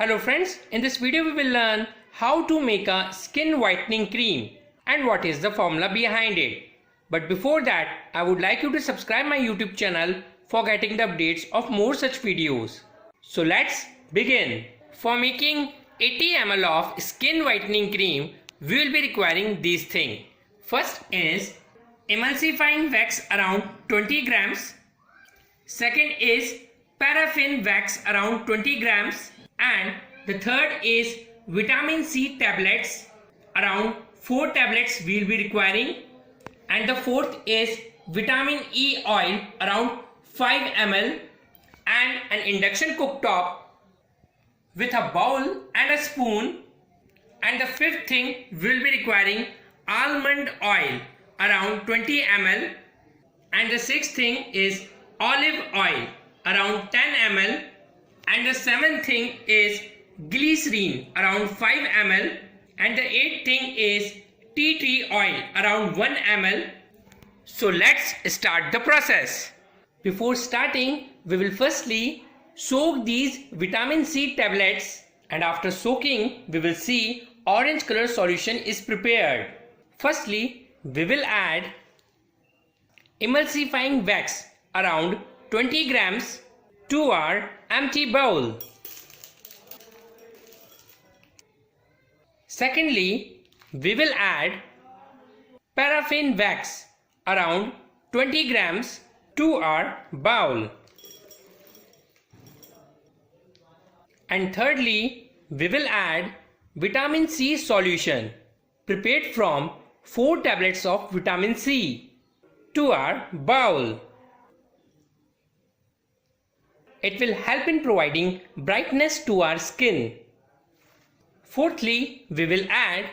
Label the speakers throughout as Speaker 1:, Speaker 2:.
Speaker 1: Hello friends, in this video we will learn how to make a skin whitening cream and what is the formula behind it. But before that, I would like you to subscribe my YouTube channel for getting the updates of more such videos. So let's begin. For making 80 ml of skin whitening cream, we will be requiring these things. First is emulsifying wax around 20 grams. Second is paraffin wax around 20 grams. And the third is vitamin C tablets, around 4 tablets we will be requiring. And the fourth is vitamin E oil, around 5 ml, and an induction cooktop with a bowl and a spoon. And the fifth thing we will be requiring almond oil, around 20 ml. And the sixth thing is olive oil, around 10 ml. And the seventh thing is glycerine, around 5 ml. And the eighth thing is tea tree oil, around 1 ml. So let's start the process. Before starting, we will firstly soak these vitamin C tablets, and after soaking, we will see orange color solution is prepared. Firstly, we will add emulsifying wax, around 20 grams, to our empty bowl. Secondly, we will add paraffin wax, around 20 grams, to our bowl. And thirdly, we will add vitamin C solution prepared from 4 tablets of vitamin C to our bowl. It will help in providing brightness to our skin. Fourthly, we will add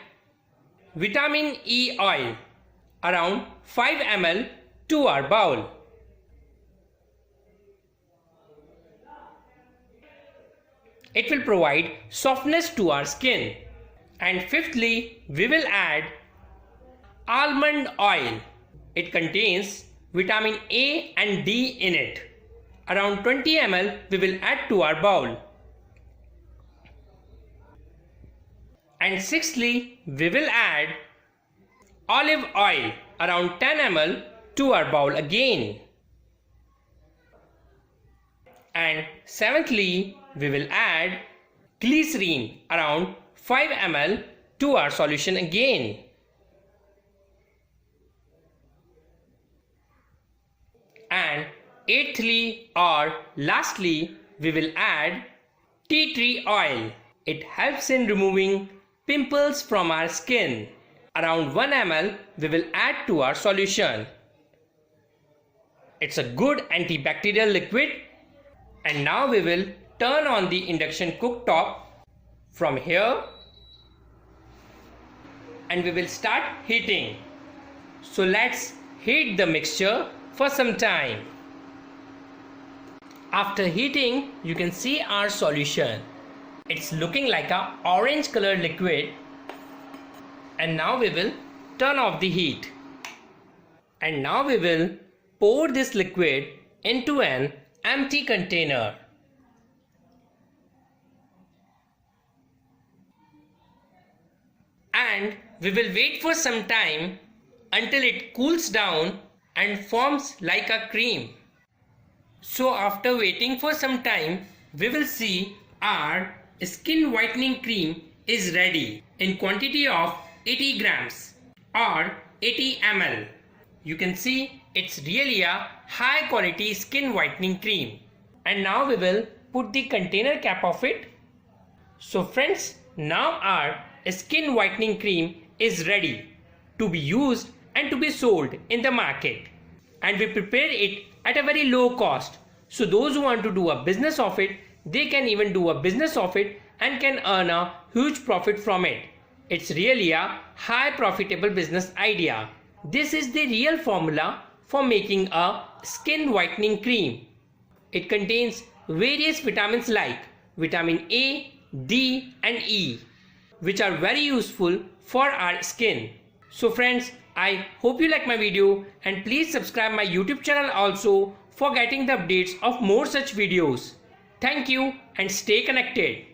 Speaker 1: vitamin E oil, around 5 ml, to our bowl. It will provide softness to our skin. And fifthly, we will add almond oil. It contains vitamin A and D in it. Around 20 ml we will add to our bowl. And sixthly, we will add olive oil, around 10 ml, to our bowl again. And seventhly, we will add glycerine, around 5 ml, to our solution again. And eighthly or lastly, we will add tea tree oil. It helps in removing pimples from our skin. Around 1 ml we will add to our solution. It's a good antibacterial liquid. And now we will turn on the induction cooktop from here, and we will start heating. So let's heat the mixture for some time. After heating, you can see our solution. It's looking like a orange colored liquid. And now we will turn off the heat. And now we will pour this liquid into an empty container. And we will wait for some time until it cools down and forms like a cream. So after waiting for some time, we will see our skin whitening cream is ready in quantity of 80 grams or 80 ml. You can see it's really a high quality skin whitening cream. And now we will put the container cap of it. So friends, now our skin whitening cream is ready to be used and to be sold in the market. And we prepare it at a very low cost. So those who want to do a business of it, they can even do a business of it and can earn a huge profit from it. It's really a high profitable business idea. This is the real formula for making a skin whitening cream. It contains various vitamins like vitamin A, D and E, which are very useful for our skin. So friends, I hope you like my video, and please subscribe my YouTube channel also for getting the updates of more such videos. Thank you and stay connected.